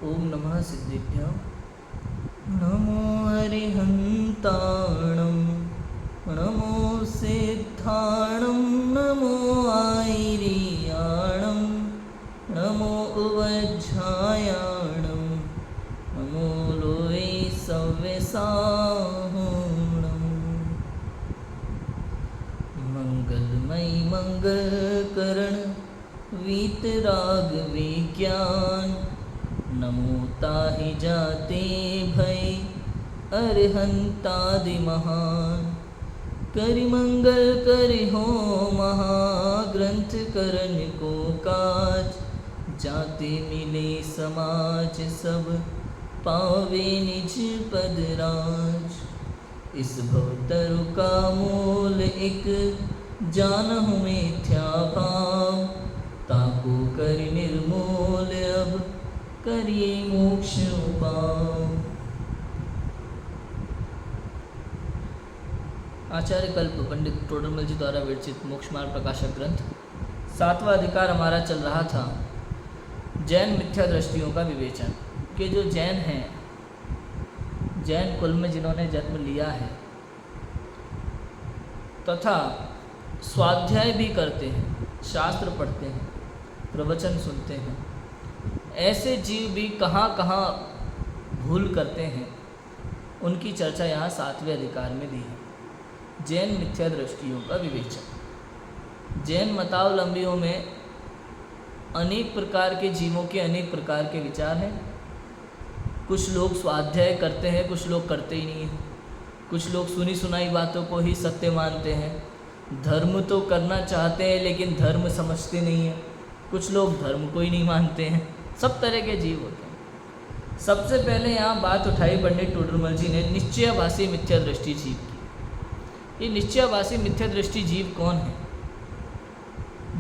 ओम नमः सिद्धेभ्यः। नमो हरिहन्ताणं नमो सिद्धाणं नमो आयर्याणं नमो उवज्झायाणं नमो लोये सव्यसाहुणम्। मंगलमयी मंगलकरण वीतराग विज्ञान नमो ताहि जाते भय अरहंतादि महान। करि मंगल करि हो महाग्रंथ करन को काज जाते मिले समाज सब पावे निज पद राज। इस भवतरु का मूल एक जानहु मिथ्या भाव ताको करि निर्मूल अब करिए मोक्ष उपाय। आचार्य कल्प पंडित टोडरमल जी द्वारा विरचित मोक्ष मार्ग प्रकाशक ग्रंथ। 7वां अधिकार हमारा चल रहा था जैन मिथ्या दृष्टियों का विवेचन। कि जो जैन हैं, जैन कुल में जिन्होंने जन्म लिया है तथा स्वाध्याय भी करते हैं, शास्त्र पढ़ते हैं, प्रवचन सुनते हैं, ऐसे जीव भी कहाँ कहाँ भूल करते हैं, उनकी चर्चा यहाँ 7वें अधिकार में दी है। जैन मिथ्या दृष्टियों का विवेचन। जैन मतावलंबियों में अनेक प्रकार के जीवों के अनेक प्रकार के विचार हैं। कुछ लोग स्वाध्याय करते हैं, कुछ लोग करते ही नहीं हैं। कुछ लोग सुनी सुनाई बातों को ही सत्य मानते हैं। धर्म तो करना चाहते हैं लेकिन धर्म समझते नहीं हैं। कुछ लोग धर्म को ही नहीं मानते हैं। सब तरह के जीव होते हैं। सबसे पहले यहाँ बात उठाई पंडित टोडरमल जी ने निश्चयाभासी मिथ्या दृष्टि जीव की। ये निश्चयाभासी मिथ्या दृष्टि जीव कौन है?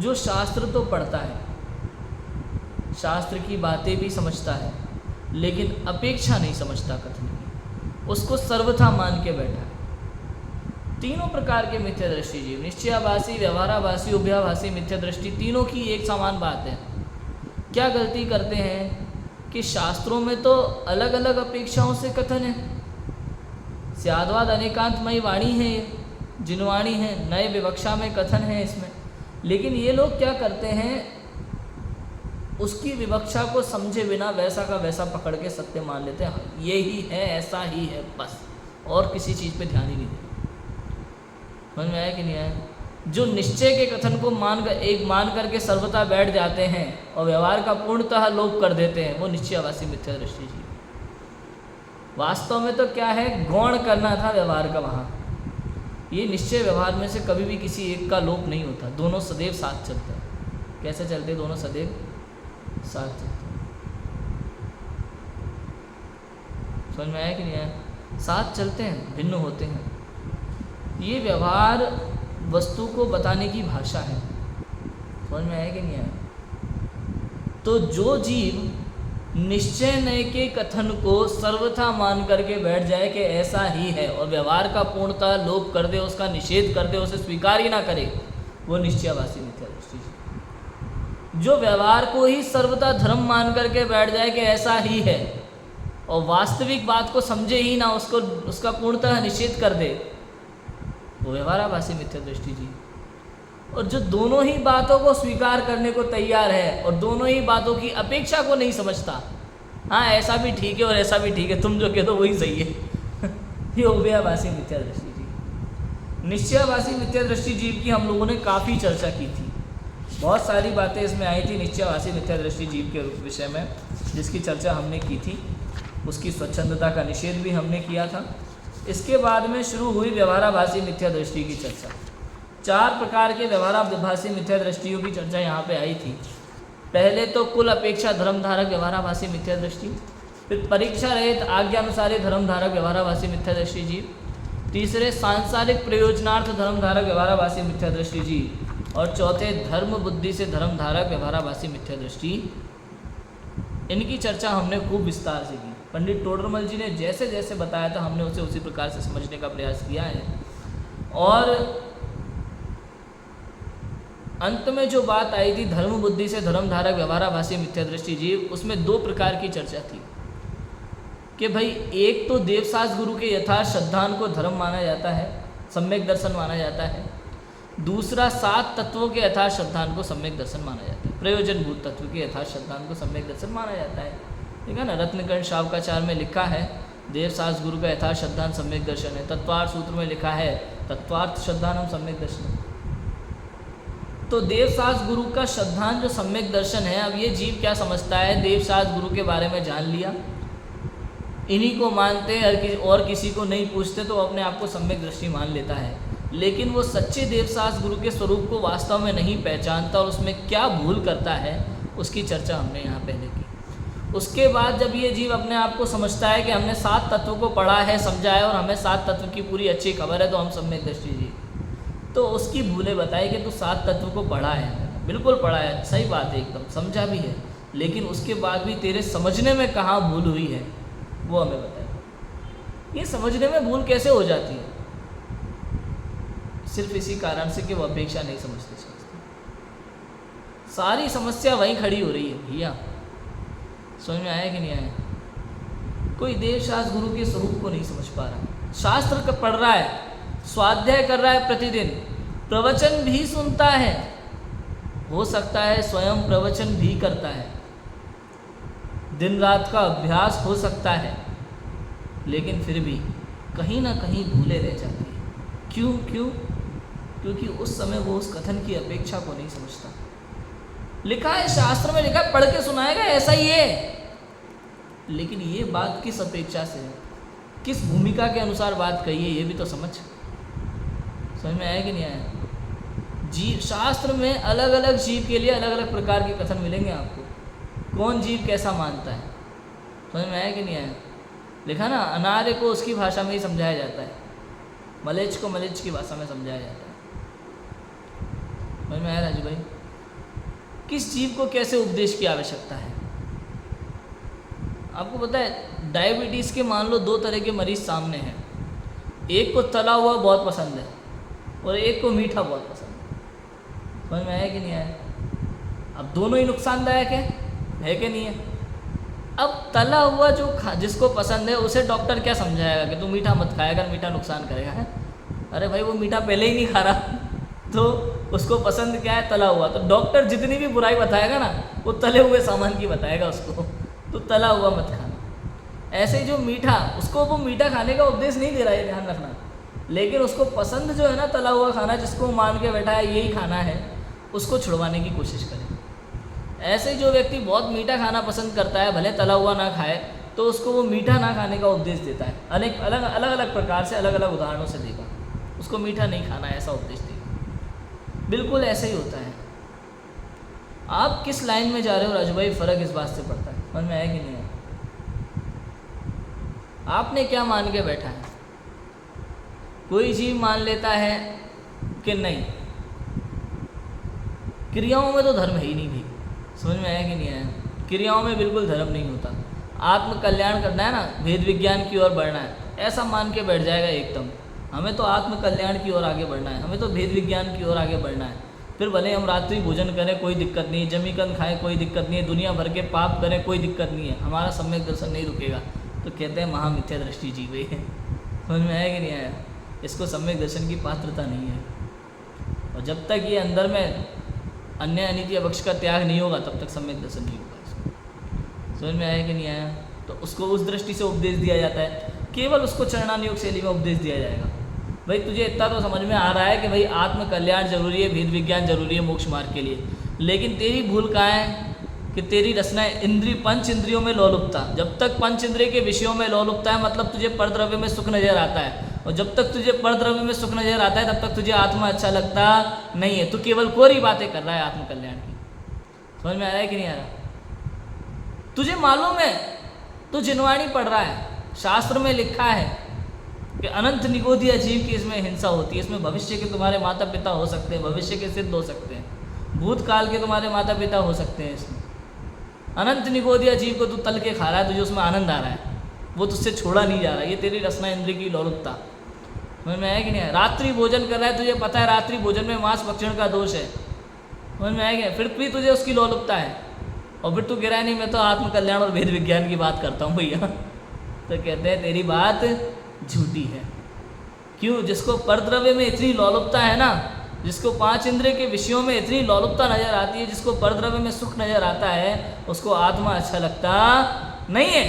जो शास्त्र तो पढ़ता है, शास्त्र की बातें भी समझता है, लेकिन अपेक्षा नहीं समझता कथन की, उसको सर्वथा मान के बैठा है। तीनों प्रकार के मिथ्या दृष्टि जीव, निश्चयाभासी, व्यवहाराभासी, उभयाभासी मिथ्या दृष्टि, तीनों की एक समान बात है। क्या गलती करते हैं कि शास्त्रों में तो अलग अलग अपेक्षाओं से कथन है। स्याद्वाद अनेकांतमयी वाणी है, ये जिनवाणी है, नए विवक्षा में कथन है इसमें। लेकिन ये लोग क्या करते हैं, उसकी विवक्षा को समझे बिना वैसा का वैसा पकड़ के सत्य मान लेते हैं। ये ही है, ऐसा ही है, बस, और किसी चीज़ पे ध्यान ही नहीं देते। समझ में आया कि नहीं आया? जो निश्चय के कथन को मान करके सर्वथा बैठ जाते हैं और व्यवहार का पूर्णतः लोप कर देते हैं, वो निश्चयाभासी मिथ्या दृष्टि जीव। वास्तव में तो क्या है, गौण करना था व्यवहार का वहाँ। ये निश्चय व्यवहार में से कभी भी किसी एक का लोप नहीं होता, दोनों सदैव साथ चलते हैं। कैसे चलते हैं? दोनों सदैव साथ चलते हैं। समझ में आया कि नहीं आया? साथ चलते हैं, भिन्न होते हैं। ये व्यवहार वस्तु को बताने की भाषा है। समझ में आया कि नहीं आया? तो जो जीव निश्चय नय के कथन को सर्वथा मान करके बैठ जाए कि ऐसा ही है और व्यवहार का पूर्णतः लोप कर दे, उसका निषेध कर दे, उसे स्वीकार ही ना करे, वो निश्चयाभासी मिथ्या दृष्टि। जो व्यवहार को ही सर्वथा धर्म मान करके बैठ जाए कि ऐसा ही है और वास्तविक बात को समझे ही ना, उसको उसका पूर्णतः निषेध कर दे, वो व्यवहाराभासी मिथ्या दृष्टि जी। और जो दोनों ही बातों को स्वीकार करने को तैयार है और दोनों ही बातों की अपेक्षा को नहीं समझता, हाँ ऐसा भी ठीक है और ऐसा भी ठीक है, तुम जो कह दो वही सही है, ये उभयाभासी मिथ्या दृष्टि जीव। निश्चयाभासी मिथ्या दृष्टि जीव की हम लोगों ने काफ़ी चर्चा की थी। बहुत सारी बातें इसमें आई थी निश्चयाभासी मिथ्या दृष्टि जीव के विषय में, जिसकी चर्चा हमने की थी। उसकी स्वच्छंदता का निषेध भी हमने किया था। इसके बाद में शुरू हुई व्यवहाराभासी मिथ्या दृष्टि की चर्चा। 4 प्रकार के व्यवहाराभासी मिथ्या दृष्टियों की चर्चा यहाँ पे आई थी। पहले तो कुल अपेक्षा धर्मधारक व्यवहाराभासी मिथ्या दृष्टि, फिर परीक्षा रहित आज्ञानुसारी धर्मधारक व्यवहाराभासी मिथ्या दृष्टि जीव, तीसरे सांसारिक प्रयोजनार्थ धर्मधारक व्यवहाराभासी मिथ्या दृष्टि जीव, और चौथे धर्म बुद्धि से धर्मधारक व्यवहाराभासी मिथ्या दृष्टि। इनकी चर्चा हमने खूब विस्तार से की। पंडित टोडरमल जी ने जैसे जैसे बताया था हमने उसे उसी प्रकार से समझने का प्रयास किया है। और अंत में जो बात आई थी धर्म बुद्धि से धर्म धारक व्यवहाराभासी मिथ्या दृष्टि जीव, उसमें दो प्रकार की चर्चा थी कि भाई एक तो देवसास गुरु के यथार्थ श्रद्धान को धर्म माना जाता है, सम्यक दर्शन माना जाता है। दूसरा 7 तत्वों के यथार्थ श्रद्धान को सम्यक दर्शन माना जाता है, प्रयोजनभूत तत्व के यथार्थ श्रद्धान को सम्यक दर्शन माना जाता है। ठीक है ना, रत्नकर्ण शावकाचार में लिखा है देवसास गुरु का यथार्थ श्रद्धान सम्यक दर्शन है। तत्वार्थ सूत्र में लिखा है तत्वार्थ श्रद्धानम सम्यक दर्शन। तो देवसास गुरु का श्रद्धान जो सम्यक दर्शन है, अब ये जीव क्या समझता है, देवसास गुरु के बारे में जान लिया, इन्हीं को मानते हैं और किसी को नहीं पूछते, तो अपने आप को सम्यक दृष्टि मान लेता है। लेकिन वो सच्चे देवसास गुरु के स्वरूप को वास्तव में नहीं पहचानता और उसमें क्या भूल करता है, उसकी चर्चा हमने यहाँ पहले की। उसके बाद जब ये जीव अपने आप को समझता है कि हमने 7 तत्वों को पढ़ा है, समझा है और हमें 7 तत्व की पूरी अच्छी खबर है, तो हम सम्यक दृष्टि जी, तो उसकी भूलें बताई कि तू 7 तत्व को पढ़ा है, बिल्कुल पढ़ा है, सही बात है, एकदम समझा भी है, लेकिन उसके बाद भी तेरे समझने में कहाँ भूल हुई है वो हमें बताए। ये समझने में भूल कैसे हो जाती है? सिर्फ इसी कारण से कि वो अपेक्षा नहीं समझते। सारी समस्या वहीं खड़ी हो रही है भैया, समझ में आया कि नहीं आया? कोई देवशास्त्र गुरु के स्वरूप को नहीं समझ पा रहा, शास्त्र का पढ़ रहा है, स्वाध्याय कर रहा है, प्रतिदिन प्रवचन भी सुनता है, हो सकता है स्वयं प्रवचन भी करता है, दिन रात का अभ्यास हो सकता है, लेकिन फिर भी कहीं ना कहीं भूले रह जाती है। क्यों? क्योंकि उस समय वो उस कथन की अपेक्षा को नहीं समझता। लिखा है शास्त्र में, लिखा है पढ़ के सुनाएगा, ऐसा ही है, लेकिन ये बात किस अपेक्षा से है, किस भूमिका के अनुसार बात कही है, ये भी तो समझ में आया कि नहीं आया? जीव शास्त्र में अलग अलग जीव के लिए अलग अलग प्रकार के कथन मिलेंगे आपको, कौन जीव कैसा मानता है, समझ में आया कि नहीं आया? लिखा ना, अनार्य को उसकी भाषा में ही समझाया जाता है, मलेच्छ को मलेच्छ की भाषा में समझाया जाता है। समझ में आया राजू भाई? किस जीव को कैसे उपदेश की आवश्यकता है? आपको पता है डायबिटीज़ के मान लो 2 तरह के मरीज सामने हैं, एक को तला हुआ बहुत पसंद है और एक को मीठा बहुत पसंद है। समझ में आया कि नहीं आया? अब दोनों ही नुकसानदायक है कि नहीं है? अब तला हुआ जो जिसको पसंद है उसे डॉक्टर क्या समझाएगा कि तू मीठा मत खाएगा, मीठा नुकसान करेगा, है? अरे भाई वो मीठा पहले ही नहीं खा रहा तो उसको पसंद क्या है? तला हुआ। तो डॉक्टर जितनी भी बुराई बताएगा ना, वो तले हुए सामान की बताएगा उसको, तो तला हुआ मत खाना। ऐसे ही जो मीठा, उसको वो मीठा खाने का उपदेश नहीं दे रहा है, ध्यान रखना, लेकिन उसको पसंद जो है ना तला हुआ खाना, जिसको मान के बैठा है यही खाना है, उसको छुड़वाने की कोशिश करें। ऐसे ही जो व्यक्ति बहुत मीठा खाना पसंद करता है, भले तला हुआ ना खाए, तो उसको वो मीठा ना खाने का उपदेश देता है, अनेक अलग अलग प्रकार से, अलग अलग उदाहरणों से देगा, उसको मीठा नहीं खाना ऐसा उपदेश देगा। बिल्कुल ऐसे ही होता है। आप किस लाइन में जा रहे हो राजू भाई, फ़र्क इस बात से पड़ता है, समझ में आया कि नहीं है? आपने क्या मान के बैठा है? कोई जीव मान लेता है कि नहीं, क्रियाओं में तो धर्म है ही नहीं भाई, समझ में आया कि नहीं आया? क्रियाओं में बिल्कुल धर्म नहीं होता। आत्म कल्याण करना है ना, वेद विज्ञान की ओर बढ़ना है, ऐसा मान के बैठ जाएगा एकदम, हमें तो आत्म कल्याण की ओर आगे बढ़ना है, हमें तो भेद विज्ञान की ओर आगे बढ़ना है, फिर भले हम रात्रि भोजन करें कोई दिक्कत नहीं है, जमीकंद खाएं कोई दिक्कत नहीं है, दुनिया भर के पाप करें कोई दिक्कत नहीं है, हमारा सम्यक दर्शन नहीं रुकेगा। तो कहते हैं महामिथ्या दृष्टि जी गई है। समझ में आया कि नहीं आया? इसको सम्यक दर्शन की पात्रता नहीं है, और जब तक ये अंदर में अन्य अनित्य पक्ष का त्याग नहीं होगा तब तक सम्यक दर्शन नहीं होगा इसको। समझ में आया कि नहीं आया? तो उसको उस दृष्टि से उपदेश दिया जाता है, केवल उसको चरणानुयोग शैली में उपदेश दिया जाएगा। भाई तुझे इतना तो समझ में आ रहा है कि भाई आत्म कल्याण जरूरी है, भेद विज्ञान जरूरी है मोक्ष मार्ग के लिए, लेकिन तेरी भूल कहाँ है कि तेरी रचना पंच इंद्रियों में लोलुपता। जब तक पंच इंद्रिय के विषयों में लोलुपता है, मतलब तुझे परद्रव्य में सुख नजर आता है, और जब तक तुझे परद्रव्य में सुख नजर आता है तब तक तुझे आत्मा अच्छा लगता नहीं है। तू केवल कोरी बातें कर रहा है आत्म कल्याण की। समझ में आ रहा है कि नहीं आ रहा? तुझे मालूम है, तू जिनवाणी पढ़ रहा है, शास्त्र में लिखा है कि अनंत निगोधिया जीव की इसमें हिंसा होती है, इसमें भविष्य के तुम्हारे माता पिता हो सकते हैं, भविष्य के सिद्ध हो सकते हैं, भूतकाल के तुम्हारे माता पिता हो सकते हैं। इसमें अनंत निगोधिया जीव को तू तल के खा रहा है, तुझे उसमें आनंद आ रहा है, वो तुझसे छोड़ा नहीं जा रहा, ये तेरी रसना इंद्रिय की लोलुपता। समझ में आया कि नहीं? रात्रि भोजन कर रहा है, तुझे पता है रात्रि भोजन में मांस भक्षण का दोष है, समझ में आएगा? फिर भी तुझे उसकी लोलुपता है और फिर तू कह रहा है नहीं मैं तो आत्मकल्याण और वेद विज्ञान की बात करता हूँ भैया। तो कहते हैं तेरी बात झूठी है। क्यों? जिसको परद्रव्य में इतनी लोलुपता है ना, जिसको 5 इंद्रिय के विषयों में इतनी लोलुपता नजर आती है, जिसको परद्रव्य में सुख नजर आता है, उसको आत्मा अच्छा लगता नहीं है।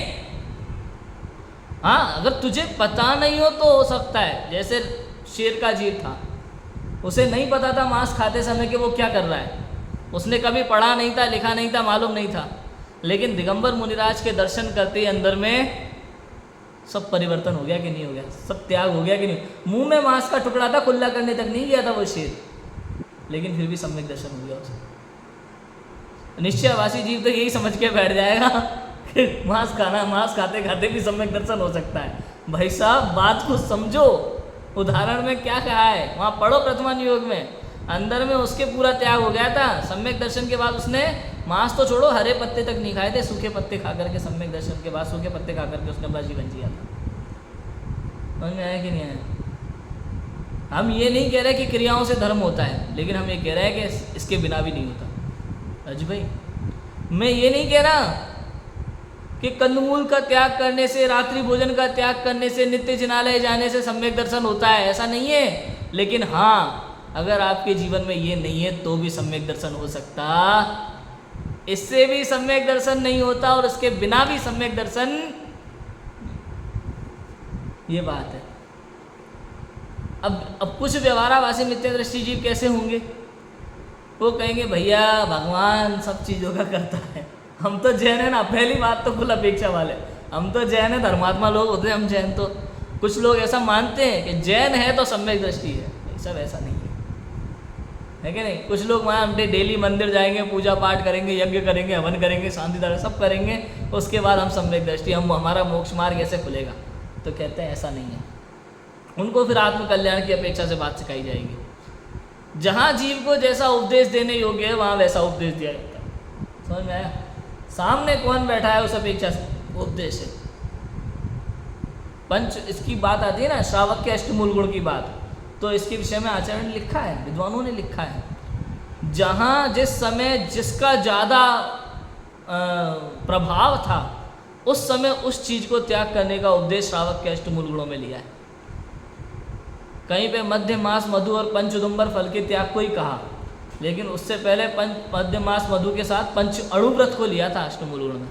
हाँ, अगर तुझे पता नहीं हो तो हो सकता है, जैसे शेर का जीव था, उसे नहीं पता था मांस खाते समय कि वो क्या कर रहा है, उसने कभी पढ़ा नहीं था, लिखा नहीं था, मालूम नहीं था, लेकिन दिगंबर मुनिराज के दर्शन करते ही अंदर में सब परिवर्तन हो गया कि नहीं हो गया, सब त्याग हो गया कि नहीं। मुंह में मांस का टुकड़ा था, कुल्ला करने तक नहीं गया था वो शेर, लेकिन फिर भी सम्यक दर्शन हो गया उसे। निश्चयवासी जीव तो यही समझ के बैठ जाएगा कि मांस खाते खाते भी सम्यक दर्शन हो सकता है। भाई साहब बात को समझो, उदाहरण में क्या कहा है वहाँ पढ़ो। प्रथमान योग में अंदर में उसके पूरा त्याग हो गया था। सम्यक दर्शन के बाद उसने मांस तो छोड़ो, हरे पत्ते तक नहीं खाए थे, सूखे पत्ते खा करके, सम्यक दर्शन के बाद सूखे पत्ते खा करके उसने अपना जीवन जिया था। समझ में आया कि नहीं आया? हम ये नहीं कह रहे कि क्रियाओं से धर्म होता है, लेकिन हम ये कह रहे हैं कि इसके बिना भी नहीं होता। अजी भाई, मैं ये नहीं कह रहा कि कंदमूल का त्याग करने से, रात्रि भोजन का त्याग करने से, नित्य जिनालय जाने से सम्यक दर्शन होता है, ऐसा नहीं है। लेकिन हाँ, अगर आपके जीवन में ये नहीं है तो भी सम्यक दर्शन हो सकता, इससे भी सम्यक दर्शन नहीं होता और इसके बिना भी सम्यक दर्शन, ये बात है। अब कुछ व्यवहारावासी मिथ्या दृष्टि जीव कैसे होंगे? वो कहेंगे भैया भगवान सब चीज़ों का करता है, हम तो जैन है ना, पहली बात तो कुल अपेक्षा वाले, हम तो जैन है, धर्मात्मा लोग होते हैं हम जैन। तो कुछ लोग ऐसा मानते हैं कि जैन है तो सम्यक दृष्टि है, सब ऐसा नहीं है कि नहीं? कुछ लोग वहाँ हम डेली मंदिर जाएंगे, पूजा पाठ करेंगे, यज्ञ करेंगे, हवन करेंगे, शांति धारा सब करेंगे, उसके बाद हम सम्यक दृष्टि, हमारा मोक्ष मार्ग ऐसे खुलेगा। तो कहते हैं ऐसा नहीं है। उनको फिर आत्मकल्याण की अपेक्षा से बात सिखाई जाएगी। जहाँ जीव को जैसा उपदेश देने योग्य है वहाँ वैसा उपदेश दिया जाता है। समझ में आया? सामने कौन बैठा है उस अपेक्षा से उपदेश है। पंच इसकी बात आती है ना, श्रावक के अष्टमूल गुण की बात, तो इसके विषय में आचरण लिखा है, विद्वानों ने लिखा है। जहाँ जिस समय जिसका ज़्यादा प्रभाव था, उस समय उस चीज़ को त्याग करने का उपदेश श्रावक के अष्टमूल गुणों में लिया है। कहीं पे मध्य मास मधु और पंचउदुम्बर फल के त्याग को ही कहा, लेकिन उससे पहले मध्य मास मधु के साथ पंच अणुव्रत को लिया था अष्टमूल गुण में।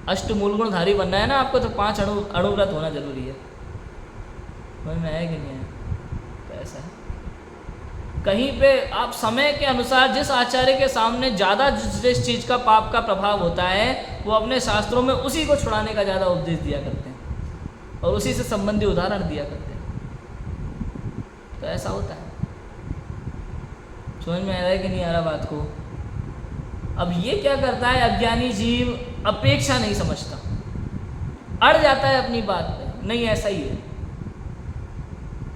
अष्टमूल गुणधारी बनना है ना आपको, तो 5 अणुव्रत होना जरूरी है। समझ में आया कि नहीं आया? तो ऐसा है। कहीं पे आप समय के अनुसार जिस आचार्य के सामने ज़्यादा जिस चीज़ का पाप का प्रभाव होता है, वो अपने शास्त्रों में उसी को छुड़ाने का ज़्यादा उपदेश दिया करते हैं और उसी से संबंधी उदाहरण दिया करते हैं। तो ऐसा होता है। समझ में आ रहा है कि नहीं आ रहा बात को? अब ये क्या करता है, अज्ञानी जीव अपेक्षा नहीं समझता, अड़ जाता है अपनी बात पे। नहीं, ऐसा ही है।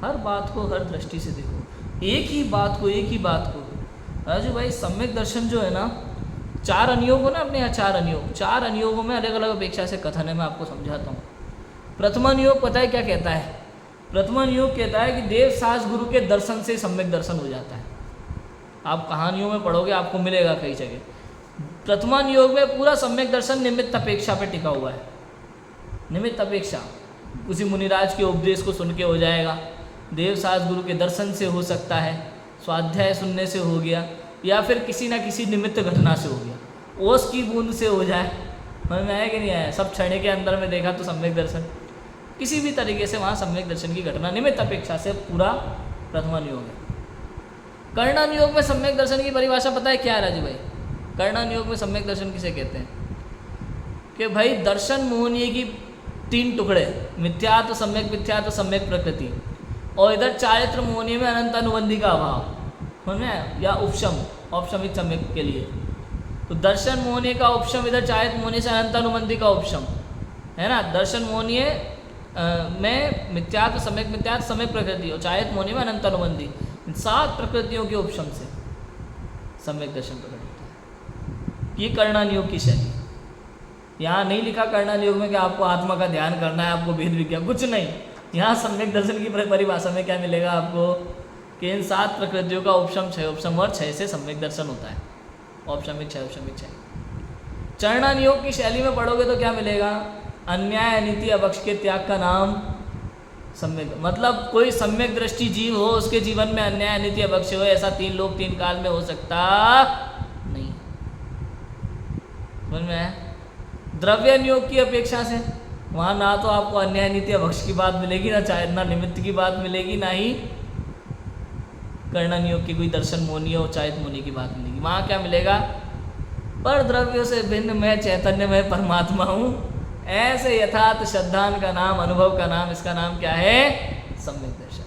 हर बात को हर दृष्टि से देखो, एक ही बात को। राजू भाई, सम्यक दर्शन जो है ना, 4 अनुयोग हो ना अपने यहाँ, 4 अनुयोगों में अलग अलग अपेक्षा से कथन है, मैं आपको समझाता हूँ। प्रथम अनुयोग पता है क्या कहता है? प्रथम अनुयोग कहता है कि देव सास गुरु के दर्शन से सम्यक दर्शन हो जाता है। आप कहानियों में पढ़ोगे, आपको मिलेगा कई जगह। प्रथमान योग में पूरा सम्यक दर्शन निमित्त अपेक्षा पे टिका हुआ है। निमित्त अपेक्षा किसी मुनिराज के उपदेश को सुन के हो जाएगा, देव सास गुरु के दर्शन से हो सकता है, स्वाध्याय सुनने से हो गया, या फिर किसी ना किसी निमित्त घटना से हो गया, ओस की बूंद से हो जाए। समझ में आया कि नहीं आया? सब क्षण के अंदर में देखा तो सम्यक दर्शन, किसी भी तरीके से वहाँ सम्यक दर्शन की घटना निमित्त अपेक्षा से पूरा प्रथमान योग है। कर्णन योग में सम्यक दर्शन की परिभाषा पता है क्या है राजू भाई? कर्णन योग में सम्यक दर्शन किसे कहते हैं? कि भाई दर्शन मोहनीय की 3 टुकड़े, मिथ्यात्व, सम्यक मिथ्यात्व, सम्यक प्रकृति, और इधर चारित्र मोहनीय में अनंत अनुबंधी का अभाव, समझ में, या उपशम, औपशमिक सम्यक के लिए। तो दर्शन मोहनीय का उपशम इधर चारित्र मोहनीय से अनंत अनुबंधी का उपशम है ना। दर्शन मोहनीय में मिथ्यात्व, सम्यक मिथ्यात्व, सम्यक प्रकृति, और चारित्र मोहनीय में अनंत अनुबंधी, 7 प्रकृतियों के उपशम से सम्यक दर्शन प्रकट होता है। ये कर्णन योग की शैली। यहाँ नहीं लिखा कर्णन योग में कि आपको आत्मा का ध्यान करना है, आपको भेद विज्ञान, कुछ नहीं। यहाँ सम्यक दर्शन की परिभाषा में क्या मिलेगा आपको कि इन 7 प्रकृतियों का उपशम क्षय उपशम और क्षय से सम्यक दर्शन होता है। औपशमिक क्षय औपशमिक क्षय। चरणान योग की शैली में पढ़ोगे तो क्या मिलेगा? अन्याय अनिति अवक्ष के त्याग का नाम सम्यक, मतलब कोई सम्यक दृष्टि जीव हो, उसके जीवन में अन्याय अनिति अवक्ष हो, ऐसा 3 लोक 3 काल में हो सकता नहीं। समझ में आया? द्रव्य योग की अपेक्षा से वहाँ ना तो आपको अन्याय नीति अवक्ष की बात मिलेगी, ना निमित्त की बात मिलेगी, ना ही कर्णन योग की कोई दर्शन मोनी और चायत मोनी की बात मिलेगी। वहाँ क्या मिलेगा? पर द्रव्यों से भिन्न मैं चैतन्य में परमात्मा हूँ, ऐसे यथार्थ श्रद्धान का नाम, अनुभव का नाम, इसका नाम क्या है? सम्यक दर्शन।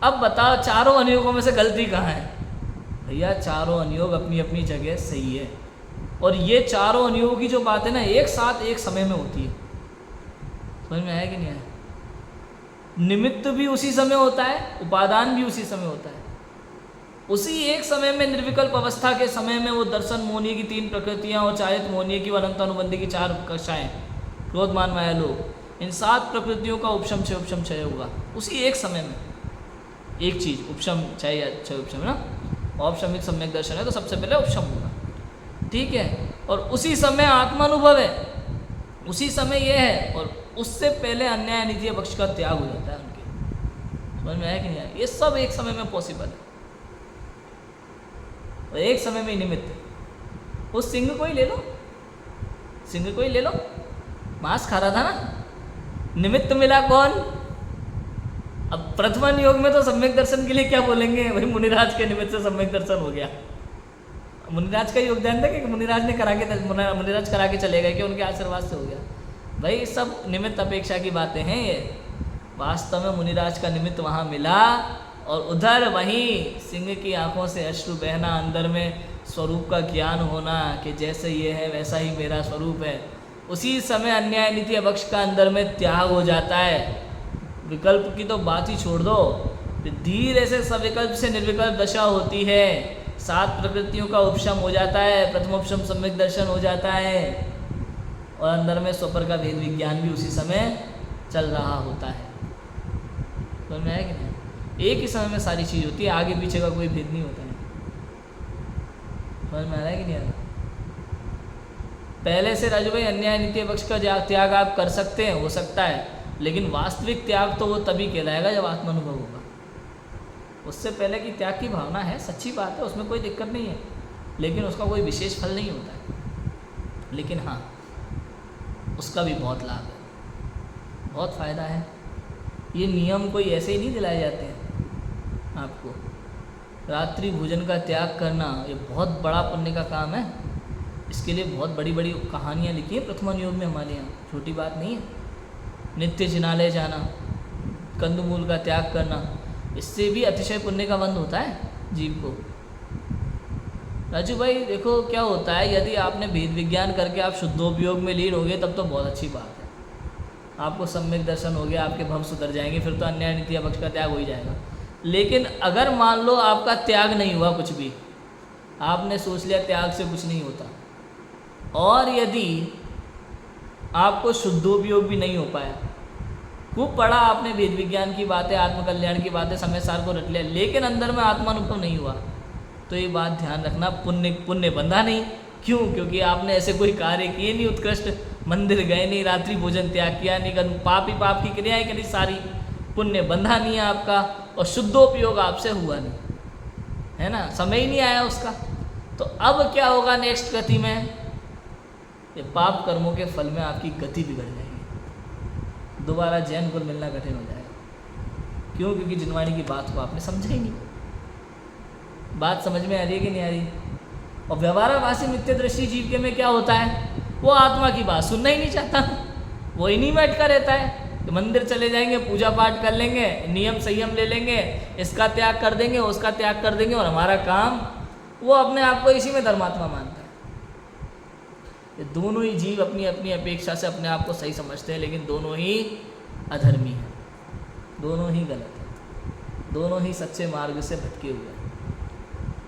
अब बताओ चारों अनुयोगों में से गलती कहाँ है? भैया चारों अनुयोग अपनी अपनी जगह सही है, और ये चारों अनुयोगों की जो बात है ना, एक साथ एक समय में होती है। समझ में आया कि नहीं आया? निमित्त भी उसी समय होता है, उपादान भी उसी समय होता है। उसी एक समय में निर्विकल्प अवस्था के समय में वो दर्शन मोहनीय की 3 प्रकृतियां और चारित मोहनीय की अनंत अनुबंधी की 4 कक्षाएं, क्रोध मान माया लोभ, इन 7 प्रकृतियों का उपशम क्षय होगा उसी एक समय में। एक चीज उपशम क्षय या क्षय उपशम ना, औपशमिक सम्यक दर्शन है तो सबसे पहले उपशम होगा, ठीक है। और उसी समय आत्मानुभव है, उसी समय ये है, और उससे पहले अन्याय अनित्य पक्ष का त्याग हो जाता है उनके। समझ में आया कि नहीं आया? ये सब एक समय में पॉसिबल है, और एक समय में निमित्त। उस सिंह को ही ले लो, सिंह को ही ले लो, मांस खा रहा था ना, निमित्त मिला कौन? अब प्रथमन योग में तो सम्यक दर्शन के लिए क्या बोलेंगे भाई? मुनिराज के निमित्त से सम्यक दर्शन हो गया। मुनिराज का योगदान था कि मुनिराज ने मुनिराज करा के चले गए कि उनके आशीर्वाद से हो गया? भाई सब निमित्त अपेक्षा की बातें हैं ये। वास्तव में मुनिराज का निमित्त वहाँ मिला, और उधर वहीं सिंह की आंखों से अश्रु बहना, अंदर में स्वरूप का ज्ञान होना कि जैसे ये है वैसा ही मेरा स्वरूप है। उसी समय अन्याय नीति अवक्ष का अंदर में त्याग हो जाता है। विकल्प की तो बात ही छोड़ दो, धीरे से सविकल्प से निर्विकल्प दशा होती है। 7 प्रकृतियों का उपशम हो जाता है, प्रथमोपशम सम्यक दर्शन हो जाता है, और अंदर में स्वपर का भेद विज्ञान भी उसी समय चल रहा होता है। समझ में आया कि नहीं? एक ही समय में सारी चीज़ होती है, आगे पीछे का कोई भेद नहीं होता है। समझ में आ रहा है कि नहीं आ रहा? पहले से राजू भाई अन्याय नीति पक्ष का त्याग आप कर सकते हैं, हो सकता है, लेकिन वास्तविक त्याग तो वो तभी कहलाएगा जब आत्मानुभव होगा। उससे पहले की त्याग की भावना है, सच्ची बात है, उसमें कोई दिक्कत नहीं है, लेकिन उसका कोई विशेष फल नहीं होता है। लेकिन हाँ, उसका भी बहुत लाभ है, बहुत फ़ायदा है। ये नियम कोई ऐसे ही नहीं दिलाए जाते हैं आपको। रात्रि भोजन का त्याग करना ये बहुत बड़ा पुण्य का काम है। इसके लिए बहुत बड़ी बड़ी कहानियाँ लिखी हैं प्रथमन योग में हमारे यहाँ, छोटी बात नहीं है। नित्य जिनालय जाना, कंदमूल का त्याग करना, इससे भी अतिशय पुण्य का बंध होता है जीव को। राजू भाई देखो क्या होता है, यदि आपने भेद विज्ञान करके आप शुद्धोपयोग में लीन हो गए तब तो बहुत अच्छी बात है, आपको सम्यक दर्शन हो गया, आपके भव सुधर जाएंगे, फिर तो अन्याय नीति अवक्ष का त्याग हो ही जाएगा। लेकिन अगर मान लो आपका त्याग नहीं हुआ कुछ भी, आपने सोच लिया त्याग से कुछ नहीं होता, और यदि आपको शुद्धोपयोग भी नहीं हो पाया, खूब पढ़ा आपने वेद विज्ञान की बातें, आत्मकल्याण की बातें, समय सार को रट लिया, लेकिन अंदर में आत्मानुभव नहीं हुआ, तो ये बात ध्यान रखना, पुण्य बंधा नहीं। क्यों? क्योंकि आपने ऐसे कोई कार्य किए नहीं उत्कृष्ट, मंदिर गए नहीं, रात्रि भोजन त्याग किया नहीं, पाप ही पाप की क्रियाएं करी सारी, पुण्य बंधा नहीं है आपका, और शुद्धोपयोग आपसे हुआ नहीं, है ना, समय ही नहीं आया उसका। तो अब क्या होगा नेक्स्ट गति में? ये पाप कर्मों के फल में आपकी गति बिगड़ जाएगी, दोबारा जैन कुल मिलना कठिन हो जाएगा। क्यों? क्योंकि जिनवाणी की बात को आपने समझा ही नहीं। बात समझ में आ रही है कि नहीं आ रही? और व्यवहाराभासी नित्य दृष्टि जीव के में क्या होता है, वो आत्मा की बात सुनना ही नहीं चाहता, वो इन्हीं में अटका रहता है। तो मंदिर चले जाएंगे, पूजा पाठ कर लेंगे, नियम संयम ले लेंगे, इसका त्याग कर देंगे, उसका त्याग कर देंगे, और हमारा काम, वो अपने आप को इसी में धर्मात्मा मानता है। ये दोनों ही जीव अपनी अपनी अपेक्षा से अपने आप को सही समझते हैं, लेकिन दोनों ही अधर्मी हैं, दोनों ही गलत हैं, दोनों ही सच्चे मार्ग से भटके हुए हैं।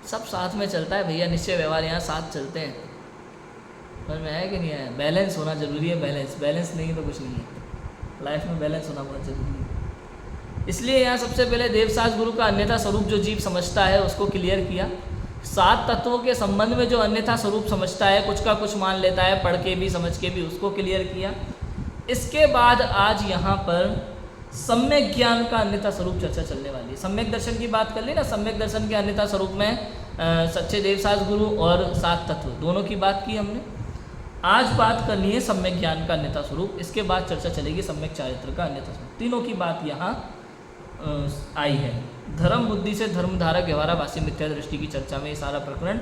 सब साथ में चलता है भैया, निश्चय व्यवहार यहाँ साथ चलते हैं। समझ में आया कि नहीं आया? बैलेंस होना जरूरी है, बैलेंस नहीं तो कुछ नहीं है। लाइफ में बैलेंस होना बहुत जरूरी है। इसलिए यहाँ सबसे पहले देवसास गुरु का अन्यथा स्वरूप जो जीव समझता है उसको क्लियर किया। 7 तत्वों के संबंध में जो अन्यथा स्वरूप समझता है, कुछ का कुछ मान लेता है, पढ़ के भी समझ के भी, उसको क्लियर किया। इसके बाद आज यहाँ पर सम्यक ज्ञान का अन्यथा स्वरूप चर्चा चलने वाली है। सम्यक दर्शन की बात कर ली ना, सम्यक दर्शन के अन्यथा स्वरूप में सच्चे देवसास गुरु और 7 तत्व दोनों की बात की हमने। आज बात करनी है सम्यक ज्ञान का अन्यथा स्वरूप, इसके बाद चर्चा चलेगी सम्यक चारित्र का अन्यथा स्वरूप। तीनों की बात यहाँ आई है। धर्म बुद्धि से धर्मधारक व्यवहाराभासी मिथ्या दृष्टि की चर्चा में ये सारा प्रकरण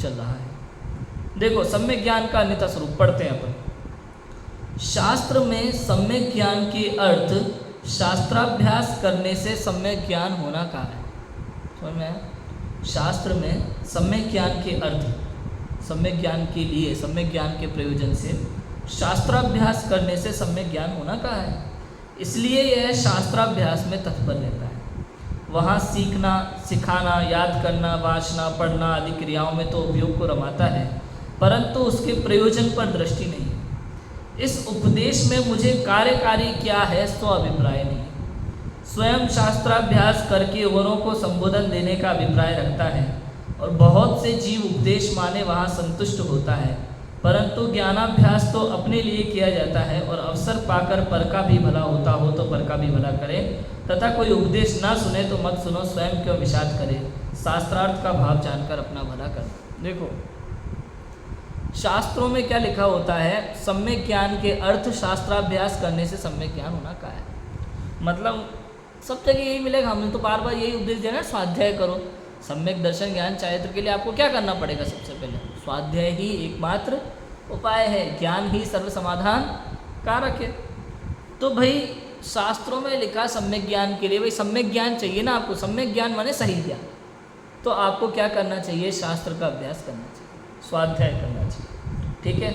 चल रहा है। देखो सम्यक ज्ञान का अन्यथा स्वरूप पढ़ते हैं अपन। शास्त्र में सम्यक ज्ञान के अर्थ शास्त्राभ्यास करने से सम्यक ज्ञान होना कहा है। समझ में आया? शास्त्र में सम्यक ज्ञान के अर्थ, सम्यक ज्ञान के लिए, सम्यक ज्ञान के प्रयोजन से शास्त्राभ्यास करने से सम्यक ज्ञान होना कहा है। इसलिए यह शास्त्राभ्यास में तत्पर रहता है। वहाँ सीखना, सिखाना, याद करना, वाचना, पढ़ना आदि क्रियाओं में तो उपयोग को रमाता है, परंतु उसके प्रयोजन पर दृष्टि नहीं है। इस उपदेश में मुझे कार्यकारी क्या है सो अभिप्राय नहीं। स्वयं शास्त्राभ्यास करके औरों को संबोधन देने का अभिप्राय रखता है और बहुत से जीव उपदेश माने वहाँ संतुष्ट होता है, परंतु ज्ञानाभ्यास तो अपने लिए किया जाता है और अवसर पाकर पर का भी भला होता हो तो पर का भी भला करे, तथा कोई उपदेश ना सुने तो मत सुनो, स्वयं क्यों विषाद करे, शास्त्रार्थ का भाव जानकर अपना भला कर। देखो शास्त्रों में क्या लिखा होता है, सम्यक ज्ञान के अर्थ शास्त्राभ्यास करने से सम्यक ज्ञान होना का है। मतलब सब जगह यही मिलेगा। हमने तो बार बार यही उपदेश दिया ना, स्वाध्याय करो। सम्यक दर्शन ज्ञान चारित्र के लिए आपको क्या करना पड़ेगा? सबसे पहले स्वाध्याय ही एकमात्र उपाय है, ज्ञान ही सर्व समाधान कारक है। तो भाई शास्त्रों में लिखा सम्यक ज्ञान के लिए, भाई सम्यक ज्ञान चाहिए ना आपको, सम्यक ज्ञान माने सही ज्ञान, तो आपको क्या करना चाहिए? शास्त्र का अभ्यास करना चाहिए, स्वाध्याय करना चाहिए। ठीक है।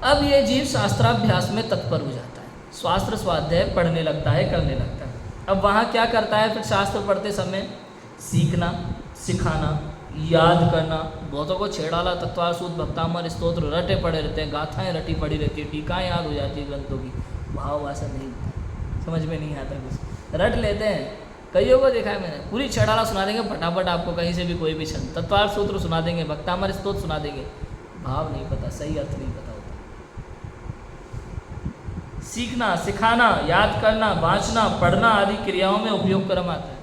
अब ये जीव शास्त्राभ्यास में तत्पर हो जाता है, शास्त्र स्वाध्याय पढ़ने लगता है, करने लगता है। अब वहाँ क्या करता है फिर? शास्त्र पढ़ते समय सीखना, सिखाना, याद करना। बहुतों को छेड़ाला, तत्वार, सूत, भक्तामर, स्तोत्र रटे पड़े रहते हैं, गाथाएं रटी पड़ी रहती है, टीकाएँ याद हो जाती है ग्रंथों की, भाव वासा नहीं होता, समझ में नहीं आता कुछ, रट लेते हैं। कईयों को देखा है मैंने, पूरी छेड़ाला सुना देंगे फटाफट आपको, कहीं से भी कोई भी छंद, तत्वार सूत्र सुना देंगे, भक्तामर स्तोत्र सुना देंगे, भाव नहीं पता, सही अर्थ नहीं पता होता। सीखना, सिखाना, याद करना, वाचना, पढ़ना आदि क्रियाओं में उपयोग कर्म आता है।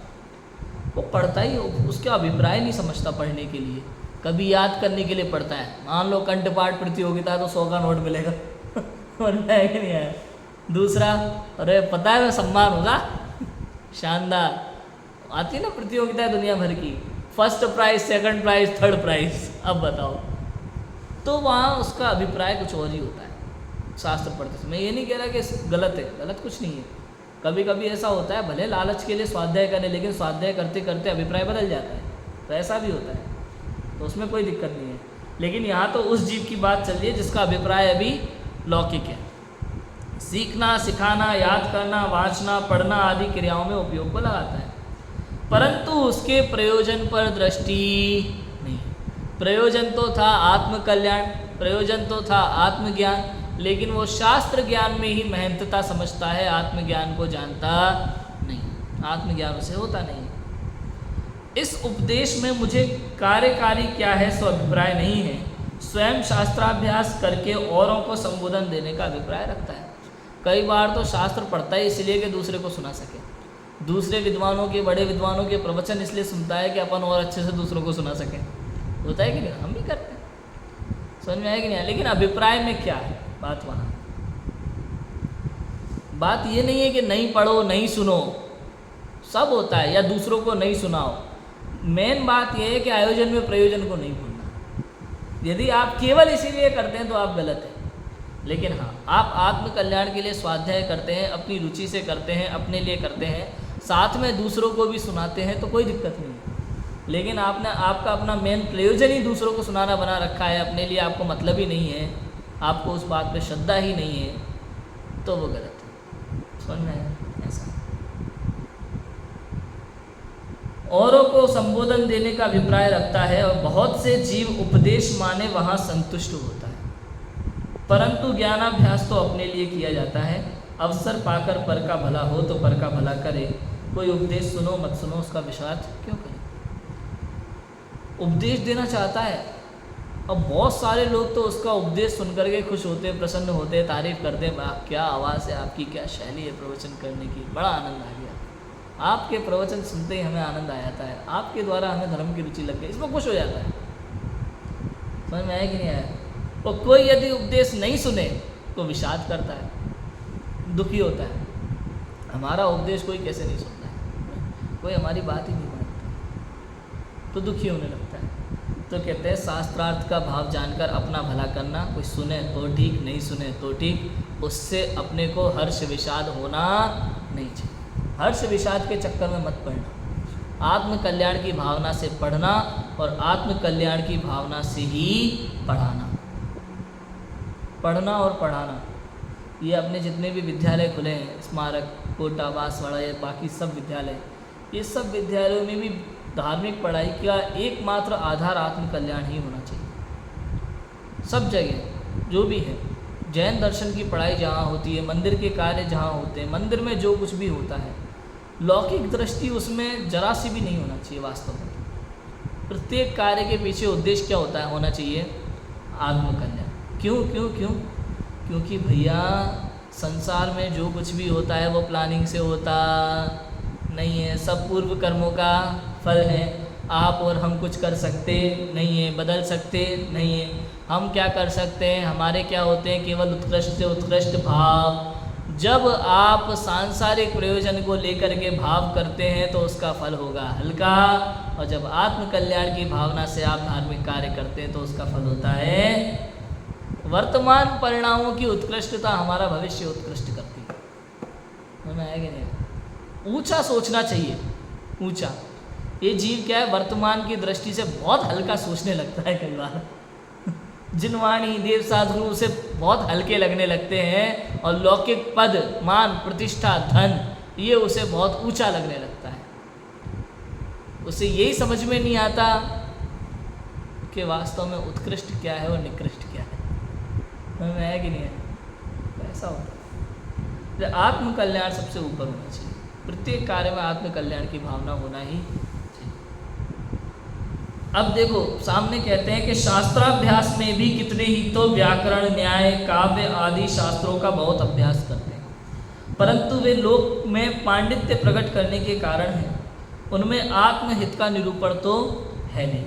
वो पढ़ता ही, उसका अभिप्राय नहीं समझता पढ़ने के लिए, कभी याद करने के लिए पढ़ता है। मान लो कंठपाठ प्रतियोगिता है तो 100 का नोट मिलेगा और है कि नहीं है। दूसरा, अरे पता है मैं सम्मान होगा, शानदार आती है ना प्रतियोगिता है दुनिया भर की, first prize, second prize, third prize. अब बताओ, तो वहाँ उसका अभिप्राय कुछ और ही होता है शास्त्र पढ़ते समय। ये नहीं कह रहा कि गलत है, गलत कुछ नहीं है। कभी कभी ऐसा होता है, भले लालच के लिए स्वाध्याय करने, लेकिन स्वाध्याय करते करते अभिप्राय बदल जाता है, तो ऐसा भी होता है, तो उसमें कोई दिक्कत नहीं है। लेकिन यहाँ तो उस जीव की बात चल रही है जिसका अभिप्राय अभी लौकिक है। सीखना, सिखाना, याद करना, वाचना, पढ़ना आदि क्रियाओं में उपयोग को लगाता है, परंतु उसके प्रयोजन पर दृष्टि नहीं। प्रयोजन तो था आत्मकल्याण, प्रयोजन तो था आत्मज्ञान, लेकिन वो शास्त्र ज्ञान में ही महंतता समझता है, आत्मज्ञान को जानता नहीं, आत्मज्ञान उसे होता नहीं। इस उपदेश में मुझे कार्यकारी क्या है सो अभिप्राय नहीं है, स्वयं शास्त्राभ्यास करके औरों को संबोधन देने का अभिप्राय रखता है। कई बार तो शास्त्र पढ़ता है इसलिए कि दूसरे को सुना सके, दूसरे विद्वानों के, बड़े विद्वानों के प्रवचन इसलिए सुनता है कि अपन और अच्छे से दूसरों को सुना सकें। होता है कि नहीं? हम भी करते हैं, समझ में आया कि नहीं? लेकिन अभिप्राय में क्या है बात? वहाँ बात ये नहीं है कि नहीं पढ़ो, नहीं सुनो, सब होता है, या दूसरों को नहीं सुनाओ। मेन बात यह है कि आयोजन में प्रयोजन को नहीं भूलना। यदि आप केवल इसीलिए करते हैं तो आप गलत हैं। लेकिन हाँ, आप आत्म कल्याण के लिए स्वाध्याय करते हैं, अपनी रुचि से करते हैं, अपने लिए करते हैं, साथ में दूसरों को भी सुनाते हैं, तो कोई दिक्कत नहीं है। लेकिन आपने, आपका अपना मेन प्रयोजन ही दूसरों को सुनाना बना रखा है, अपने लिए आपको मतलब ही नहीं है, आपको उस बात पे श्रद्धा ही नहीं है, तो वो गलत है। समझ में आया? ऐसा औरों को संबोधन देने का अभिप्राय रखता है और बहुत से जीव उपदेश माने वहाँ संतुष्ट होता है, परंतु ज्ञानाभ्यास तो अपने लिए किया जाता है, अवसर पाकर पर का भला हो तो पर का भला करे, कोई उपदेश सुनो मत सुनो उसका विश्वास क्यों करे। उपदेश देना चाहता है, अब बहुत सारे लोग तो उसका उपदेश सुन करके खुश होते, प्रसन्न होते, तारीफ करते हैं, वाह क्या आवाज़ है आपकी, क्या शैली है प्रवचन करने की, बड़ा आनंद आ गया। आपके प्रवचन सुनते ही हमें आनंद आ जाता है, आपके द्वारा हमें धर्म की रुचि लग गई, इसमें खुश हो जाता है। समझ में आया कि नहीं आया। और कोई यदि उपदेश नहीं सुने तो विषाद करता है, दुखी होता है, हमारा उपदेश कोई कैसे नहीं सुनता है, कोई हमारी बात ही नहीं मानता, तो दुखी होने लगता है। तो कहते हैं शास्त्रार्थ का भाव जानकर अपना भला करना, कोई सुने तो ठीक, नहीं सुने तो ठीक, उससे अपने को हर्ष विषाद होना नहीं चाहिए। हर्ष विषाद के चक्कर में मत पड़ना, आत्म कल्याण की भावना से पढ़ना और आत्म कल्याण की भावना से ही पढ़ाना। पढ़ना और पढ़ाना, ये अपने जितने भी विद्यालय खुले हैं, स्मारक, कोटा, बांसवाड़ा, ये बाकी सब विद्यालय, ये सब विद्यालयों में भी धार्मिक पढ़ाई का एकमात्र आधार आत्म कल्याण ही होना चाहिए। सब जगह जो भी है, जैन दर्शन की पढ़ाई जहाँ होती है, मंदिर के कार्य जहाँ होते हैं, मंदिर में जो कुछ भी होता है, लौकिक दृष्टि उसमें जरा सी भी नहीं होना चाहिए। वास्तव में प्रत्येक कार्य के पीछे उद्देश्य क्या होता है, होना चाहिए आत्मकल्याण। क्यों क्यों क्यों? क्योंकि भैया संसार में जो कुछ भी होता है वो प्लानिंग से होता नहीं है, सब पूर्व कर्मों का फल है। आप और हम कुछ कर सकते नहीं है, बदल सकते नहीं है। हम क्या कर सकते हैं, हमारे क्या होते हैं केवल उत्कृष्ट से उत्कृष्ट भाव। जब आप सांसारिक प्रयोजन को लेकर के भाव करते हैं तो उसका फल होगा हल्का, और जब आत्म कल्याण की भावना से आप धार्मिक कार्य करते हैं तो उसका फल होता है वर्तमान परिणामों की उत्कृष्टता हमारा भविष्य उत्कृष्ट करती है। समझ में आया कि नहीं? ऊंचा सोचना चाहिए, ऊंचा। ये जीव क्या है, वर्तमान की दृष्टि से बहुत हल्का सोचने लगता है कई बार। जिनवाणी देव साधु उसे बहुत हल्के लगने लगते हैं, और लौकिक पद, मान, प्रतिष्ठा, धन, ये उसे बहुत ऊंचा लगने लगता है। उसे यही समझ में नहीं आता कि वास्तव में उत्कृष्ट क्या है और निकृष्ट क्या है। समझ में आया कि नहीं है? तो ऐसा होता है। आत्म कल्याण सबसे ऊपर होना चाहिए, प्रत्येक कार्य में आत्म कल्याण की भावना होना ही चाहिए। अब देखो सामने कहते हैं कि शास्त्राभ्यास में भी कितने ही तो व्याकरण, न्याय, काव्य आदि शास्त्रों का बहुत अभ्यास करते हैं, परंतु वे लोक में पांडित्य प्रकट करने के कारण हैं, उनमें आत्महित का निरूपण तो है नहीं।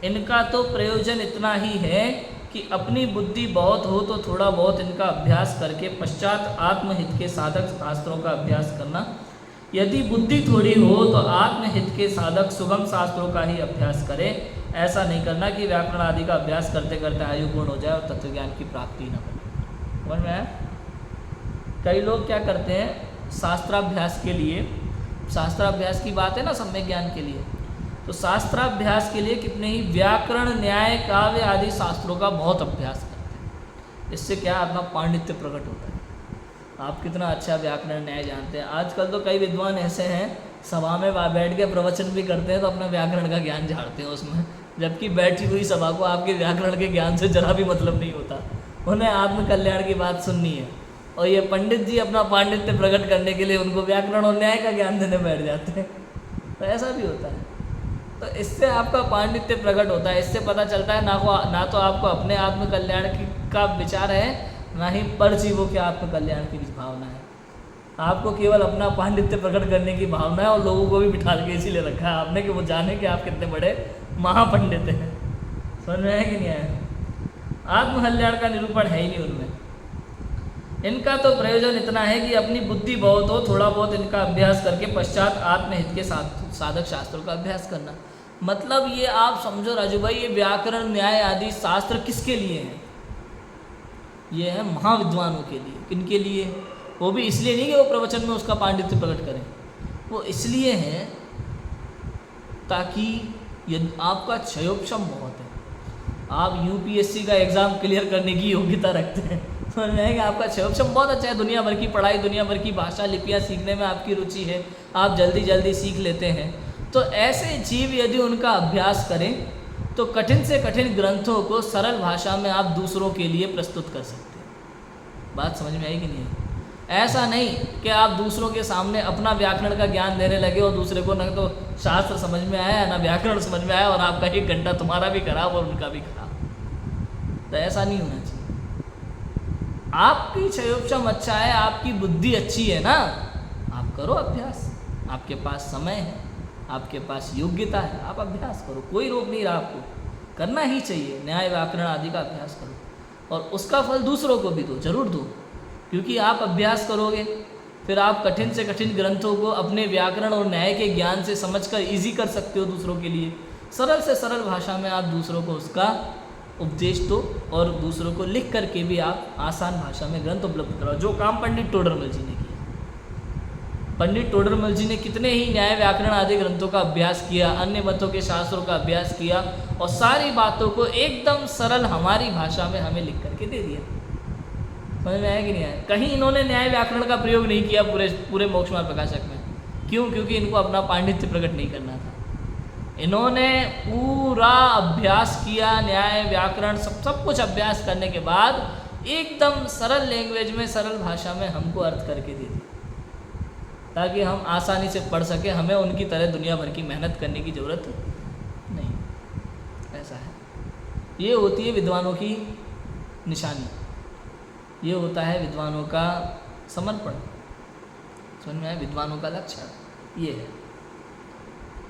इनका तो प्रयोजन इतना ही है कि अपनी बुद्धि बहुत हो तो थोड़ा बहुत इनका अभ्यास करके पश्चात आत्महित के साधक शास्त्रों का अभ्यास करना। यदि बुद्धि थोड़ी हो तो आत्महित के साधक सुगम शास्त्रों का ही अभ्यास करे। ऐसा नहीं करना कि व्याकरण आदि का अभ्यास करते करते आयु पूर्ण हो जाए और तत्वज्ञान की प्राप्ति न बने। समझ में आया? कई लोग क्या करते हैं, शास्त्राभ्यास के लिए, शास्त्राभ्यास की बात है ना सम्यक ज्ञान के लिए, तो शास्त्राभ्यास के लिए कितने ही व्याकरण, न्याय, काव्य आदि शास्त्रों का बहुत अभ्यास करते हैं। इससे क्या अपना पांडित्य प्रकट होता है। आप कितना अच्छा व्याकरण, न्याय जानते हैं। आजकल तो कई विद्वान ऐसे हैं, सभा में बैठ के प्रवचन भी करते हैं तो अपना व्याकरण का ज्ञान झाड़ते हैं उसमें, जबकि बैठी हुई सभा को आपके व्याकरण के ज्ञान से जरा भी मतलब नहीं होता। उन्हें आत्म कल्याण की बात सुननी है, और ये पंडित जी अपना पांडित्य प्रकट करने के लिए उनको व्याकरण और न्याय का ज्ञान देने बैठ जाते हैं। तो ऐसा भी होता है। तो इससे आपका पांडित्य प्रकट होता है, इससे पता चलता है ना तो आपको अपने आत्म कल्याण का विचार है, ना ही पर जीवों के आत्म कल्याण की भावना है। आपको केवल अपना पांडित्य प्रकट करने की भावना है, और लोगों को भी बिठा के इसीलिए रखा है आपने कि वो जाने कि आप कितने बड़े महापंडित हैं। समझ में आया कि नहीं आया? आत्म कल्याण का निरूपण है ही नहीं उनमें। इनका तो प्रयोजन इतना है कि अपनी बुद्धि बहुत हो, थोड़ा बहुत इनका अभ्यास करके पश्चात आत्महित के साधक शास्त्रों का अभ्यास करना। मतलब ये आप समझो राजू भाई, ये व्याकरण, न्याय आदि शास्त्र किसके लिए हैं? ये है महाविद्वानों के लिए। किनके लिए? वो भी इसलिए नहीं कि वो प्रवचन में उसका पांडित्य प्रकट करें, वो इसलिए है ताकि यदि आपका क्षयोक्षम बहुत है, आप यूपीएससी का एग्ज़ाम क्लियर करने की योग्यता रखते हैं, समझ में आएगा, आपका क्षयोक्षम बहुत अच्छा है, दुनिया भर की पढ़ाई, दुनिया भर की भाषा, लिपियाँ सीखने में आपकी रुचि है, आप जल्दी जल्दी सीख लेते हैं, तो ऐसे जीव यदि उनका अभ्यास करें तो कठिन से कठिन ग्रंथों को सरल भाषा में आप दूसरों के लिए प्रस्तुत कर सकते हैं। बात समझ में आई कि नहीं? ऐसा नहीं कि आप दूसरों के सामने अपना व्याकरण का ज्ञान देने लगे और दूसरे को न तो शास्त्र समझ में आया ना व्याकरण समझ में आया और आपका 1 घंटा तुम्हारा भी खराब और उनका भी खराब। तो ऐसा नहीं होना चाहिए। आपकी क्षयोपशम अच्छा है, आपकी बुद्धि अच्छी है ना, आप करो अभ्यास, आपके पास समय है, आपके पास योग्यता है, आप अभ्यास करो, कोई रोक नहीं रहा आपको, करना ही चाहिए। न्याय व्याकरण आदि का अभ्यास करो और उसका फल दूसरों को भी दो, जरूर दो, क्योंकि आप अभ्यास करोगे फिर आप कठिन से कठिन ग्रंथों को अपने व्याकरण और न्याय के ज्ञान से समझकर इजी कर सकते हो दूसरों के लिए। सरल से सरल भाषा में आप दूसरों को उसका उपदेश दो और दूसरों को लिख करके भी आप आसान भाषा में ग्रंथ उपलब्ध कराओ, जो काम पंडित टोडरमल जी ने किया। पंडित टोडरमल जी ने कितने ही न्याय व्याकरण आदि ग्रंथों का अभ्यास किया, अन्य मतों के शास्त्रों का अभ्यास किया और सारी बातों को एकदम सरल हमारी भाषा में हमें लिख करके दे दिया। समझ में आया कि नहीं आया? कहीं इन्होंने न्याय व्याकरण का प्रयोग नहीं किया पूरे मोक्षमार्ग प्रकाशक में। क्यों? क्योंकि इनको अपना पांडित्य प्रकट नहीं करना था। इन्होंने पूरा अभ्यास किया, न्याय व्याकरण सब कुछ अभ्यास करने के बाद एकदम सरल लैंग्वेज में, सरल भाषा में हमको अर्थ करके दे दिया, ताकि हम आसानी से पढ़ सके, हमें उनकी तरह दुनिया भर की मेहनत करने की ज़रूरत नहीं। ऐसा है, ये होती है विद्वानों की निशानी, ये होता है विद्वानों का समर्पण। समझ में आया? विद्वानों का लक्षण ये है।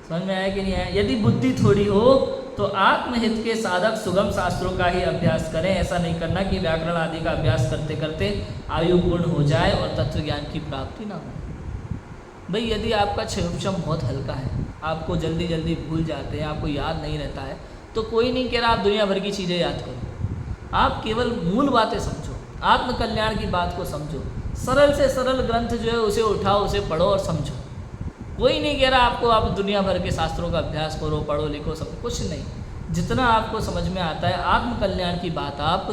समझ में आया कि नहीं आया? यदि बुद्धि थोड़ी हो तो आत्महित के साधक सुगम शास्त्रों का ही अभ्यास करें। ऐसा नहीं करना कि व्याकरण आदि का अभ्यास करते करते आयु पूर्ण हो जाए और तत्व ज्ञान की प्राप्ति ना हो। भाई यदि आपका क्षयोपशम बहुत हल्का है, आपको जल्दी जल्दी भूल जाते हैं, आपको याद नहीं रहता है, तो कोई नहीं कह रहा आप दुनिया भर की चीज़ें याद करो। आप केवल मूल बातें समझो, आत्मकल्याण की बात को समझो, सरल से सरल ग्रंथ जो है उसे उठाओ, उसे पढ़ो और समझो। कोई नहीं कह रहा आपको आप दुनिया भर के शास्त्रों का अभ्यास करो, पढ़ो, लिखो, सब कुछ नहीं। जितना आपको समझ में आता है आत्मकल्याण की बात आप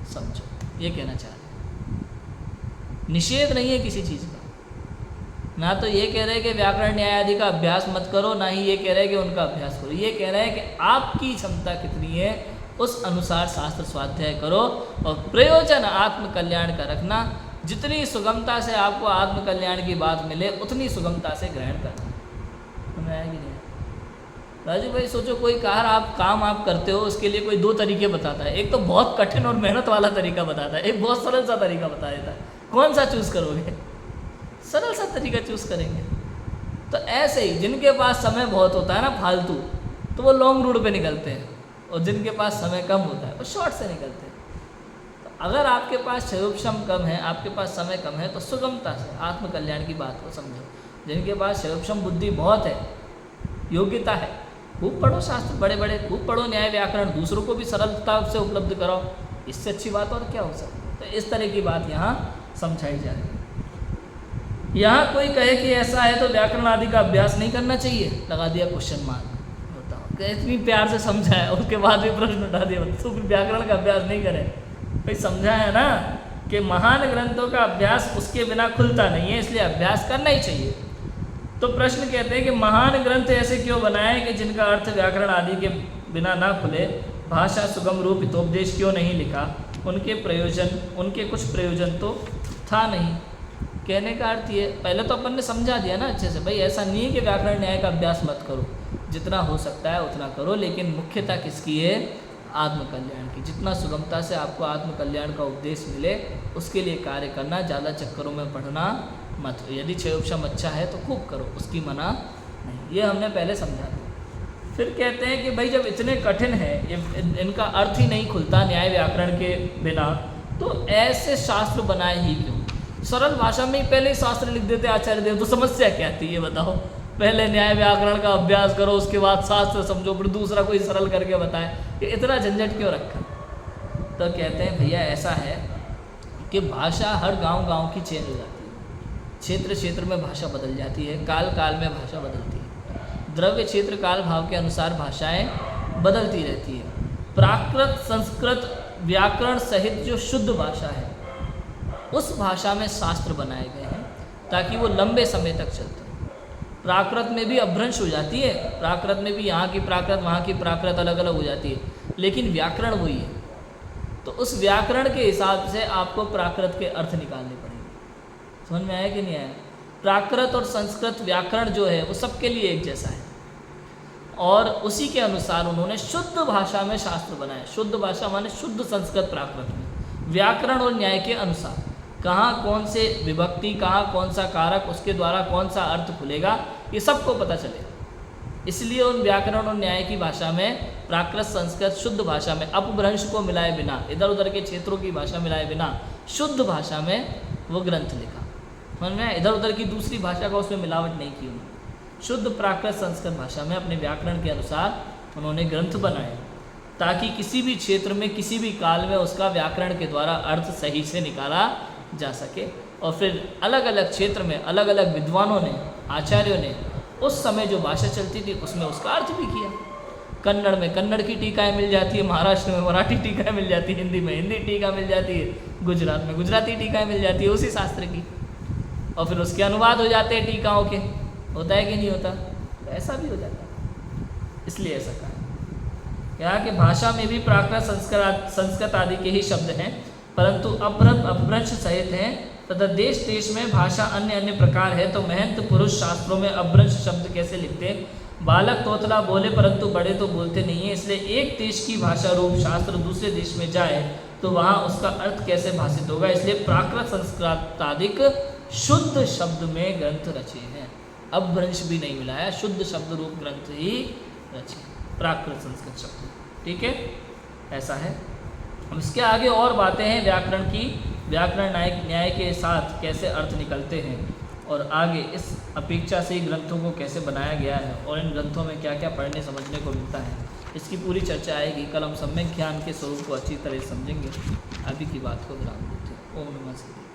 समझो, ये कहना चाह रहे हैं। निषेध नहीं है किसी चीज़ का, ना तो ये कह रहे हैं कि व्याकरण न्याय आदि का अभ्यास मत करो, ना ही ये कह रहे हैं कि उनका अभ्यास करो। ये कह रहे हैं कि आपकी क्षमता कितनी है उस अनुसार शास्त्र स्वाध्याय करो और प्रयोजन आत्मकल्याण का रखना। जितनी सुगमता से आपको आत्मकल्याण की बात मिले उतनी सुगमता से ग्रहण करना। समझ आया कि नहीं? राजू भाई सोचो, कोई काम आप करते हो, उसके लिए कोई 2 तरीके बताता है। एक तो बहुत कठिन और मेहनत वाला तरीका बताता है, एक बहुत सरल सा तरीका बता देता है। कौन सा चूज़ करोगे? सरल सा तरीका चूज़ करेंगे। तो ऐसे ही जिनके पास समय बहुत होता है ना फालतू, तो वो लॉन्ग रूट पे निकलते हैं, और जिनके पास समय कम होता है वो शॉर्ट से निकलते हैं। तो अगर आपके पास क्षयोपशम कम है, आपके पास समय कम है, तो सुगमता से आत्मकल्याण की बात को समझो। जिनके पास क्षयोपशम बुद्धि बहुत है, योग्यता है, खूब पढ़ो शास्त्र, बड़े बड़े खूब पढ़ो न्याय व्याकरण, दूसरों को भी सरलता से उपलब्ध कराओ। इससे अच्छी बात और क्या हो सकती है? तो इस तरह की बात यहाँ समझाई जा रही है। यहाँ कोई कहे कि ऐसा है तो व्याकरण आदि का अभ्यास नहीं करना चाहिए, लगा दिया क्वेश्चन मार्क। इतनी प्यार से समझाया, उसके बाद भी प्रश्न उठा दिया, तो फिर व्याकरण का अभ्यास नहीं करें। भाई समझाया ना कि महान ग्रंथों का अभ्यास उसके बिना खुलता नहीं है, इसलिए अभ्यास करना ही चाहिए। तो प्रश्न कहते हैं कि महान ग्रंथ ऐसे क्यों बनाए कि जिनका अर्थ व्याकरण आदि के बिना ना खुले, भाषा सुगम रूप हितोपदेश क्यों नहीं लिखा? उनके कुछ प्रयोजन तो था नहीं। कहने का अर्थ ये, पहले तो अपन ने समझा दिया ना अच्छे से, भाई ऐसा नहीं है कि व्याकरण न्याय का अभ्यास मत करो, जितना हो सकता है उतना करो, लेकिन मुख्यता किसकी है? आत्मकल्याण की। जितना सुगमता से आपको आत्मकल्याण का उपदेश मिले उसके लिए कार्य करना, ज़्यादा चक्करों में पढ़ना मत। यदि क्षयोपशम अच्छा है तो खूब करो, उसकी मना नहीं। ये हमने पहले समझा दिया। फिर कहते हैं कि भाई जब इतने कठिन है, इनका अर्थ ही नहीं खुलता न्याय व्याकरण के बिना, तो ऐसे शास्त्र बनाए ही क्यों? सरल भाषा में ही पहले ही शास्त्र लिख देते आचार्य देव, तो समस्या क्या थी ये बताओ? पहले न्याय व्याकरण का अभ्यास करो, उसके बाद शास्त्र समझो, फिर दूसरा कोई सरल करके बताए, कि इतना झंझट क्यों रखा? तो कहते हैं भैया ऐसा है कि भाषा हर गांव की चेंज हो जाती है, क्षेत्र क्षेत्र में भाषा बदल जाती है, काल काल में भाषा बदलती है, द्रव्य क्षेत्र काल भाव के अनुसार भाषाएं बदलती रहती है। प्राकृत संस्कृत व्याकरण सहित जो शुद्ध भाषा है उस भाषा में शास्त्र बनाए गए हैं ताकि वो लंबे समय तक चलते हैं। प्राकृत में भी अभ्रंश हो जाती है, प्राकृत में भी यहाँ की प्राकृत वहाँ की प्राकृत अलग अलग हो जाती है, लेकिन व्याकरण वही है। तो उस व्याकरण के हिसाब से आपको प्राकृत के अर्थ निकालने पड़ेंगे। समझ में आया कि नहीं आया? प्राकृत और संस्कृत व्याकरण जो है वो सबके लिए एक जैसा है, और उसी के अनुसार उन्होंने शुद्ध भाषा में शास्त्र बनाए। शुद्ध भाषा माने शुद्ध संस्कृत प्राकृत में, व्याकरण और न्याय के अनुसार कहाँ कौन से विभक्ति, कहाँ कौन सा कारक, उसके द्वारा कौन सा अर्थ खुलेगा, ये सबको पता चलेगा। इसलिए उन व्याकरण और न्याय की भाषा में, प्राकृत संस्कृत शुद्ध भाषा में, अपभ्रंश को मिलाए बिना, इधर उधर के क्षेत्रों की भाषा मिलाए बिना शुद्ध भाषा में वो ग्रंथ लिखा। समझ में? इधर उधर की दूसरी भाषा का उसमें मिलावट नहीं की उन्होंने, शुद्ध प्राकृत संस्कृत भाषा में अपने व्याकरण के अनुसार उन्होंने ग्रंथ बनाए, ताकि किसी भी क्षेत्र में किसी भी काल में उसका व्याकरण के द्वारा अर्थ सही से निकाला जा सके। और फिर अलग अलग क्षेत्र में अलग अलग विद्वानों ने, आचार्यों ने उस समय जो भाषा चलती थी उसमें उसका अर्थ भी किया। कन्नड़ में कन्नड़ की टीकाएँ मिल जाती है, महाराष्ट्र में मराठी टीकाएँ मिल जाती है, हिंदी में हिंदी टीका मिल जाती है, गुजरात में गुजराती टीकाएँ मिल जाती है उसी शास्त्र की, और फिर उसके अनुवाद हो जाते हैं टीकाओं के। होता है कि नहीं होता? तो ऐसा भी हो जाता है। इसलिए ऐसा कहा क्या कि भाषा में भी प्राकृत संस्कृत आदि के ही शब्द हैं, परंतु अपभ्रंश सहित हैं, तथा देश देश में भाषा अन्य अन्य प्रकार है। तो महंत पुरुष शास्त्रों में अपभ्रंश शब्द कैसे लिखते हैं? बालक तोतला बोले परंतु बड़े तो बोलते नहीं है, इसलिए एक देश की भाषा रूप शास्त्र दूसरे देश में जाए तो वहाँ उसका अर्थ कैसे भाषित होगा? इसलिए प्राकृत संस्कृतादिक शुद्ध शब्द में ग्रंथ रचे हैं, अपभ्रंश भी नहीं मिलाया, शुद्ध शब्द रूप ग्रंथ ही रचे, प्राकृत संस्कृत शब्द। ठीक है, ऐसा है। हम इसके आगे और बातें हैं व्याकरण की, व्याकरण न्याय के साथ कैसे अर्थ निकलते हैं, और आगे इस अपेक्षा से ग्रंथों को कैसे बनाया गया है, और इन ग्रंथों में क्या क्या पढ़ने समझने को मिलता है, इसकी पूरी चर्चा आएगी। कल हम सम्यक ज्ञान के स्वरूप को अच्छी तरह समझेंगे। अभी की बात को विराम देते हैं। ओम नमः शिवाय।